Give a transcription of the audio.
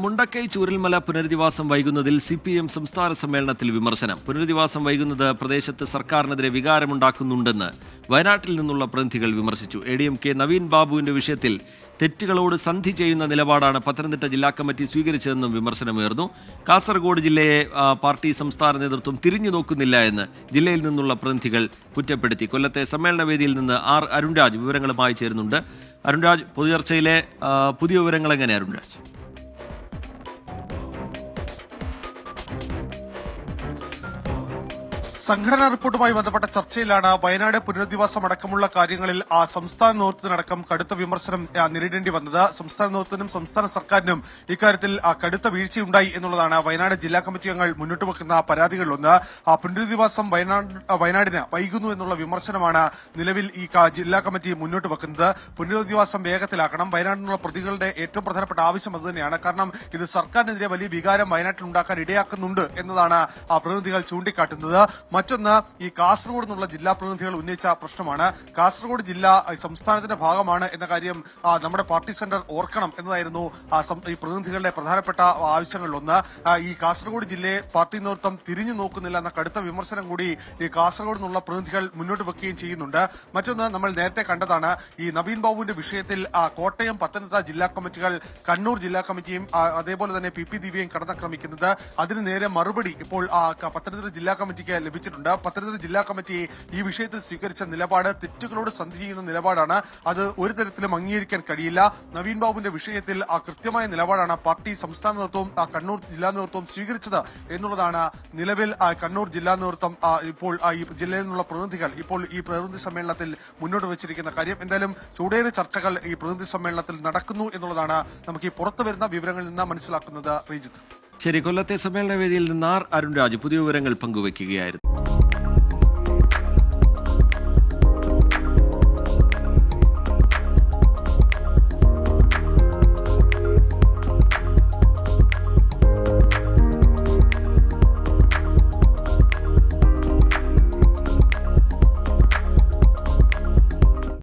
മുണ്ടക്കൈ ചൂരൽമല പുനരധിവാസം വൈകുന്നതിൽ CPM സംസ്ഥാന സമ്മേളനത്തിൽ വിമർശനം. പുനരധിവാസം വൈകുന്നത് പ്രദേശത്ത് സർക്കാരിനെതിരെ വികാരമുണ്ടാക്കുന്നുണ്ടെന്ന് വയനാട്ടിൽ നിന്നുള്ള പ്രതിനിധികൾ വിമർശിച്ചു. ADMK നവീൻ ബാബുവിന്റെ വിഷയത്തിൽ തെറ്റുകളോട് സന്ധി ചെയ്യുന്ന നിലപാടാണ് പത്തനംതിട്ട ജില്ലാ കമ്മിറ്റി സ്വീകരിച്ചതെന്നും വിമർശനമുയർന്നു. കാസർഗോഡ് ജില്ലയെ പാർട്ടി സംസ്ഥാന നേതൃത്വം തിരിഞ്ഞു നോക്കുന്നില്ല എന്ന് ജില്ലയിൽ നിന്നുള്ള പ്രതിനിധികൾ കുറ്റപ്പെടുത്തി. കൊല്ലത്തെ സമ്മേളന വേദിയിൽ നിന്ന് അരുൺരാജ് വിവരങ്ങളുമായി ചേരുന്നുണ്ട്. അരുൺരാജ്, പൊതുചർച്ചയിലെ പുതിയ വിവരങ്ങൾ എങ്ങനെ അരുൺരാജ്? സംഘടനാ റിപ്പോർട്ടുമായി ബന്ധപ്പെട്ട ചർച്ചയിലാണ് വയനാട് പുനരധിവാസം അടക്കമുള്ള കാര്യങ്ങളിൽ സംസ്ഥാന നേതൃത്വത്തിനടക്കം കടുത്ത വിമർശനം നേരിടേണ്ടി വന്നത്. സംസ്ഥാന നേതൃത്വത്തിനും സംസ്ഥാന സർക്കാരിനും ഇക്കാര്യത്തിൽ കടുത്ത വീഴ്ചയുണ്ടായി എന്നുള്ളതാണ് വയനാട് ജില്ലാ കമ്മിറ്റി അംഗങ്ങൾ മുന്നോട്ട് വെക്കുന്ന പരാതികളിലൊന്ന്. പുനരധിവാസം വയനാടിന് വൈകുന്നു എന്നുള്ള വിമർശനമാണ് നിലവിൽ ഈ ജില്ലാ കമ്മിറ്റി മുന്നോട്ട് വെക്കുന്നത്. പുനരധിവാസം വേഗത്തിലാക്കണം. വയനാടിനുള്ള പ്രതികളുടെ ഏറ്റവും പ്രധാനപ്പെട്ട ആവശ്യം അതുതന്നെയാണ്. കാരണം ഇത് സർക്കാരിനെതിരെ വലിയ വികാരം വയനാട്ടിൽ ഉണ്ടാക്കാൻ ഇടയാക്കുന്നുണ്ട് എന്നതാണ് പ്രതിനിധികൾ ചൂണ്ടിക്കാട്ടുന്നത്. മറ്റൊന്ന്, ഈ കാസർഗോഡ് നിന്നുള്ള ജില്ലാ പ്രതിനിധികൾ ഉന്നയിച്ച പ്രശ്നമാണ്. കാസർഗോഡ് ജില്ല സംസ്ഥാനത്തിന്റെ ഭാഗമാണ് എന്ന കാര്യം നമ്മുടെ പാർട്ടി സെന്റർ ഓർക്കണം എന്നതായിരുന്നു ഈ പ്രതിനിധികളുടെ പ്രധാനപ്പെട്ട ആവശ്യങ്ങളിലൊന്ന്. ഈ കാസർഗോഡ് ജില്ലയെ പാർട്ടി നേതൃത്വം തിരിഞ്ഞു നോക്കുന്നില്ല എന്ന കടുത്ത വിമർശനം കൂടി ഈ കാസർഗോഡ് നിന്നുള്ള പ്രതിനിധികൾ മുന്നോട്ട് വെക്കുകയും ചെയ്യുന്നുണ്ട്. മറ്റൊന്ന്, നമ്മൾ നേരത്തെ കണ്ടതാണ്, ഈ നവീൻ ബാബുവിന്റെ വിഷയത്തിൽ കോട്ടയം, പത്തനംതിട്ട ജില്ലാ കമ്മിറ്റികൾ, കണ്ണൂർ ജില്ലാ കമ്മിറ്റിയും അതേപോലെ തന്നെ PP ദിവ്യയും കടന്നാക്രമിക്കുന്നത്. അതിന് നേരെ മറുപടി ഇപ്പോൾ പത്തനംതിട്ട ജില്ലാ കമ്മിറ്റിക്ക് ലഭിച്ചിട്ടുണ്ട്. പത്തനംതിട്ട ജില്ലാ കമ്മിറ്റി ഈ വിഷയത്തിൽ സ്വീകരിച്ച നിലപാട് തെറ്റുകളോട് സന്ധി ചെയ്യുന്ന നിലപാടാണ്. അത് ഒരു തരത്തിലും അംഗീകരിക്കാൻ കഴിയില്ല. നവീൻ ബാബുവിന്റെ വിഷയത്തിൽ കൃത്യമായ നിലപാടാണ് പാർട്ടി സംസ്ഥാന നേതൃത്വവും കണ്ണൂർ ജില്ലാ നേതൃത്വവും സ്വീകരിച്ചത് എന്നുള്ളതാണ് നിലവിൽ കണ്ണൂർ ജില്ലാ നേതൃത്വം ഇപ്പോൾ ഈ ജില്ലയിൽ നിന്നുള്ള പ്രതിനിധികൾ ഇപ്പോൾ ഈ പ്രതിനിധി സമ്മേളനത്തിൽ മുന്നോട്ട് വെച്ചിരിക്കുന്ന കാര്യം. എന്തായാലും ചൂടേറിയ ചർച്ചകൾ ഈ പ്രതിനിധി സമ്മേളനത്തിൽ നടക്കുന്നു എന്നുള്ളതാണ് നമുക്ക് ഈ പുറത്തു വരുന്ന വിവരങ്ങളിൽ നിന്ന് മനസ്സിലാക്കുന്നത്. റീജിത്ത്, ശരി. കൊല്ലത്തെ സമ്മേളന വേദിയിൽ നിന്ന് അരുൺരാജ് പുതിയ വിവരങ്ങൾ പങ്കുവയ്ക്കുകയായിരുന്നു.